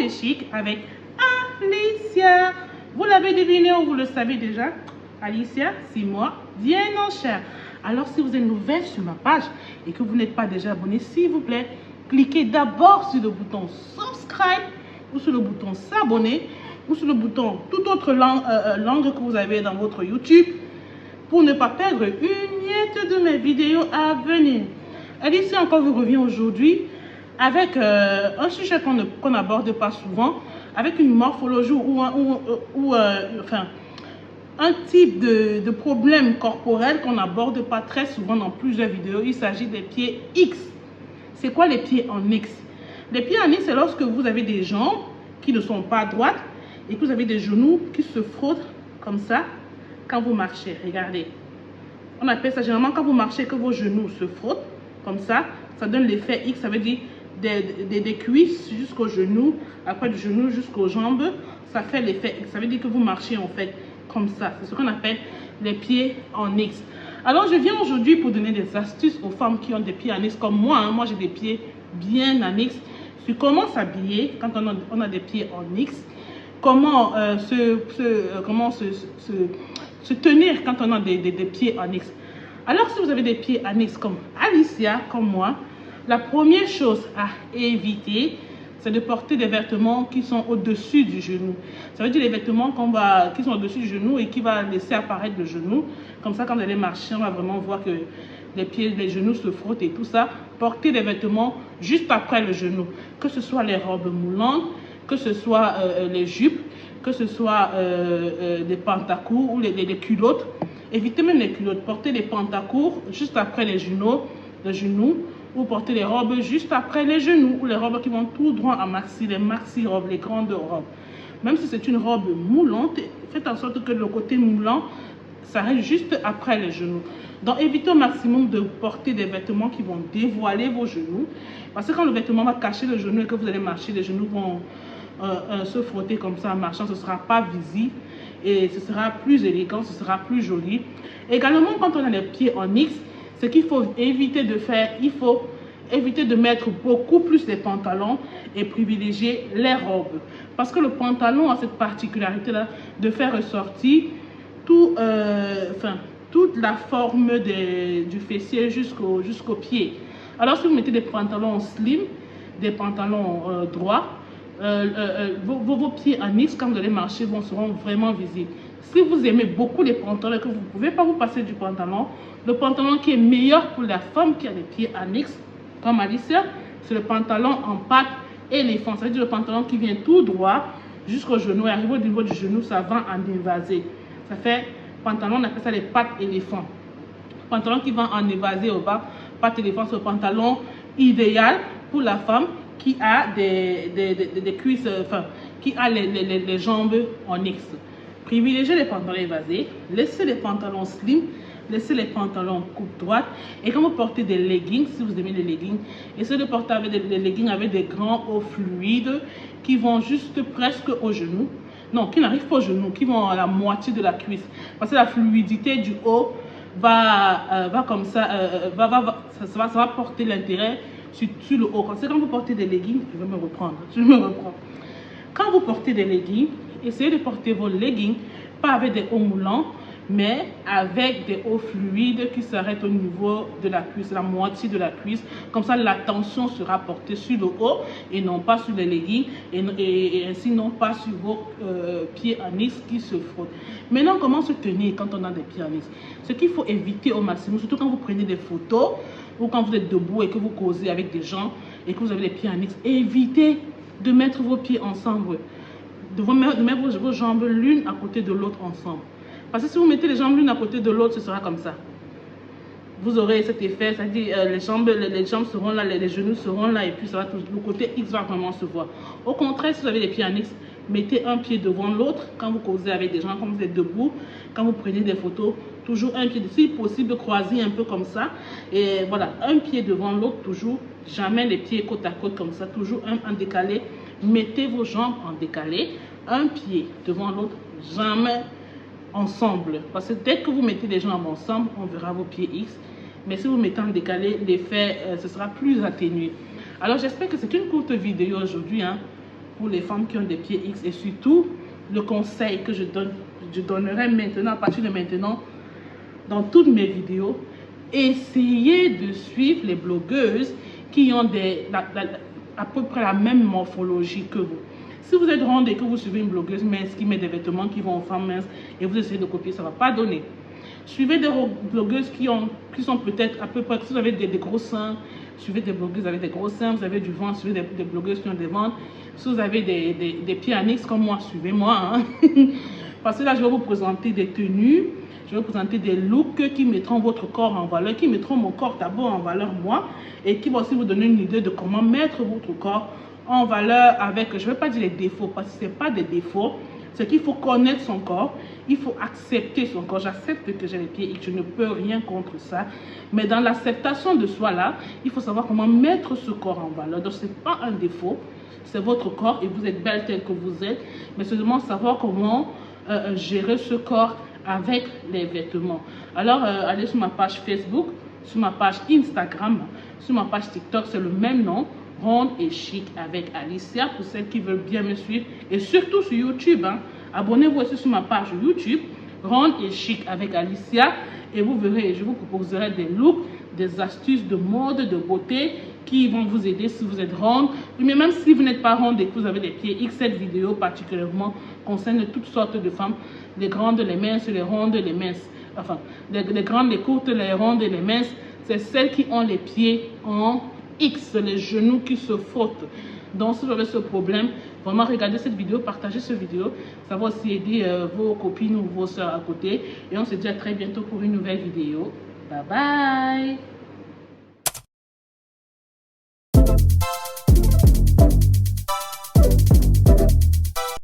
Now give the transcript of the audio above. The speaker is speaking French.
et chic avec Alicia. Vous l'avez deviné ou vous le savez déjà? Alicia, c'est moi, bien en chair. Alors si vous êtes nouvelle sur ma page et que vous n'êtes pas déjà abonné, s'il vous plaît, cliquez d'abord sur le bouton subscribe ou sur le bouton s'abonner ou sur le bouton toute autre langue que vous avez dans votre YouTube pour ne pas perdre une miette de mes vidéos à venir. Alicia encore vous revient aujourd'hui avec un sujet qu'on n'aborde pas souvent, avec une morphologie ou un type de problème corporel qu'on n'aborde pas très souvent dans plusieurs vidéos. Il s'agit des pieds X. C'est quoi les pieds en X? Les pieds en X, c'est lorsque vous avez des jambes qui ne sont pas droites et que vous avez des genoux qui se frottent comme ça quand vous marchez. Regardez. On appelle ça généralement quand vous marchez que vos genoux se frottent comme ça. Ça donne l'effet X, ça veut dire des cuisses jusqu'aux genoux, après du genou jusqu'aux jambes. Ça fait l'effet X. Ça veut dire que vous marchez en fait comme ça. C'est ce qu'on appelle les pieds en X. Alors je viens aujourd'hui pour donner des astuces aux femmes qui ont des pieds en X comme moi. Moi j'ai des pieds bien en X. Sur comment s'habiller quand on a des pieds en X. Comment se tenir quand on a des pieds en X. Alors si vous avez des pieds en X comme Alicia, comme moi, la première chose à éviter, c'est de porter des vêtements qui sont au-dessus du genou. Ça veut dire les vêtements qui sont au-dessus du genou et qui va laisser apparaître le genou. Comme ça, quand vous allez marcher, on va vraiment voir que les genoux se frottent et tout ça. Portez des vêtements juste après le genou. Que ce soit les robes moulantes, que ce soit les jupes, que ce soit des pantacourts ou les culottes. Évitez même les culottes. Portez les pantacourts juste après les genoux, ou porter les robes juste après les genoux, ou les robes qui vont tout droit à maxi, les maxi-robes, les grandes robes. Même si c'est une robe moulante, faites en sorte que le côté moulant s'arrête juste après les genoux. Donc évitez au maximum de porter des vêtements qui vont dévoiler vos genoux, parce que quand le vêtement va cacher le genou et que vous allez marcher, les genoux vont se frotter comme ça en marchant, ce ne sera pas visible et ce sera plus élégant, ce sera plus joli. Également, quand on a les pieds en X, ce qu'il faut éviter de faire, il faut éviter de mettre beaucoup plus les pantalons et privilégier les robes. Parce que le pantalon a cette particularité-là de faire ressortir toute la forme du fessier jusqu'au pied. Alors si vous mettez des pantalons slim, des pantalons droits, vos pieds en X, quand vous allez marcher, seront vraiment visibles. Si vous aimez beaucoup les pantalons et que vous ne pouvez pas vous passer du pantalon, le pantalon qui est meilleur pour la femme qui a les pieds en X, comme Alicia, c'est le pantalon en pâte éléphant. Ça veut dire le pantalon qui vient tout droit jusqu'au genou et arrive au niveau du genou, ça va en évasé. Ça fait pantalon, on appelle ça les pattes éléphants. Pantalon qui va en évasé au bas, pattes éléphant, c'est le pantalon idéal pour la femme qui a des cuisses, qui a les jambes en X. Privilégiez les pantalons évasés, laissez les pantalons slim, laissez les pantalons coupe droite. Et quand vous portez des leggings, si vous aimez les leggings, essayez de porter avec des leggings avec des grands hauts fluides qui vont juste presque au genou. Non, qui n'arrivent pas au genou, qui vont à la moitié de la cuisse. Parce que la fluidité du haut va comme ça, ça va porter l'intérêt sur le haut. C'est quand vous portez des leggings, je vais me reprendre. Quand vous portez des leggings, essayez de porter vos leggings, pas avec des hauts moulants, mais avec des hauts fluides qui s'arrêtent au niveau de la cuisse, la moitié de la cuisse. Comme ça, la tension sera portée sur le haut et non pas sur les leggings et ainsi non pas sur vos pieds en X qui se frottent. Maintenant, comment se tenir quand on a des pieds en X? Ce qu'il faut éviter au maximum, surtout quand vous prenez des photos ou quand vous êtes debout et que vous causez avec des gens et que vous avez les pieds en X, évitez de mettre vos pieds ensemble, de mettre vos jambes l'une à côté de l'autre ensemble. Parce que si vous mettez les jambes l'une à côté de l'autre, ce sera comme ça. Vous aurez cet effet, c'est-à-dire les jambes seront là, les genoux seront là et puis ça va le côté X va vraiment se voir. Au contraire, si vous avez les pieds en X, mettez un pied devant l'autre quand vous causez avec des gens, quand vous êtes debout, quand vous prenez des photos, toujours un pied, si possible, croisé un peu comme ça. Et voilà, un pied devant l'autre, toujours, jamais les pieds côte à côte comme ça, toujours un en décalé. Mettez vos jambes en décalé, un pied devant l'autre, jamais ensemble. Parce que dès que vous mettez les jambes ensemble, on verra vos pieds X. Mais si vous mettez en décalé, l'effet, ce sera plus atténué. Alors j'espère que c'est une courte vidéo aujourd'hui, pour les femmes qui ont des pieds X. Et surtout, le conseil que je donnerai maintenant, à partir de maintenant, dans toutes mes vidéos, essayez de suivre les blogueuses qui ont à peu près la même morphologie que vous. Si vous êtes ronde et que vous suivez une blogueuse mince qui met des vêtements qui vont aux femmes minces et vous essayez de copier, ça ne va pas donner. Suivez des blogueuses qui sont peut-être à peu près, si vous avez des gros seins, suivez des blogueuses avec des gros seins, vous avez du ventre, suivez des blogueuses qui ont des ventres. Si vous avez des pieds annexes comme moi, suivez-moi. Hein. Parce que là, je vais vous présenter des tenues, je vais vous présenter des looks qui mettront votre corps en valeur, qui mettront mon corps d'abord en valeur moi, et qui vont aussi vous donner une idée de comment mettre votre corps en valeur avec, je ne vais pas dire les défauts, parce que ce n'est pas des défauts, c'est qu'il faut connaître son corps, il faut accepter son corps. J'accepte que j'ai les pieds et je ne peux rien contre ça, mais dans l'acceptation de soi là, il faut savoir comment mettre ce corps en valeur. Donc ce n'est pas un défaut, c'est votre corps et vous êtes belle tel que vous êtes, mais seulement savoir comment gérer ce corps avec les vêtements. Alors allez sur ma page Facebook, sur ma page Instagram, sur ma page TikTok, c'est le même nom, Ronde et Chic avec Alicia, pour celles qui veulent bien me suivre, et surtout sur YouTube. Hein. Abonnez-vous aussi sur ma page YouTube, Ronde et Chic avec Alicia, et vous verrez, je vous proposerai des looks, des astuces de mode, de beauté qui vont vous aider si vous êtes ronde, mais même si vous n'êtes pas ronde et que vous avez des pieds X. Cette vidéo particulièrement concerne toutes sortes de femmes, les grandes, les minces, les rondes, les minces, enfin, les grandes, les courtes, les rondes et les minces, c'est celles qui ont les pieds en X, les genoux qui se frottent. Donc si vous avez ce problème, vraiment regardez cette vidéo, partagez cette vidéo, ça va aussi aider vos copines ou vos soeurs à côté, et on se dit à très bientôt pour une nouvelle vidéo. Bye bye.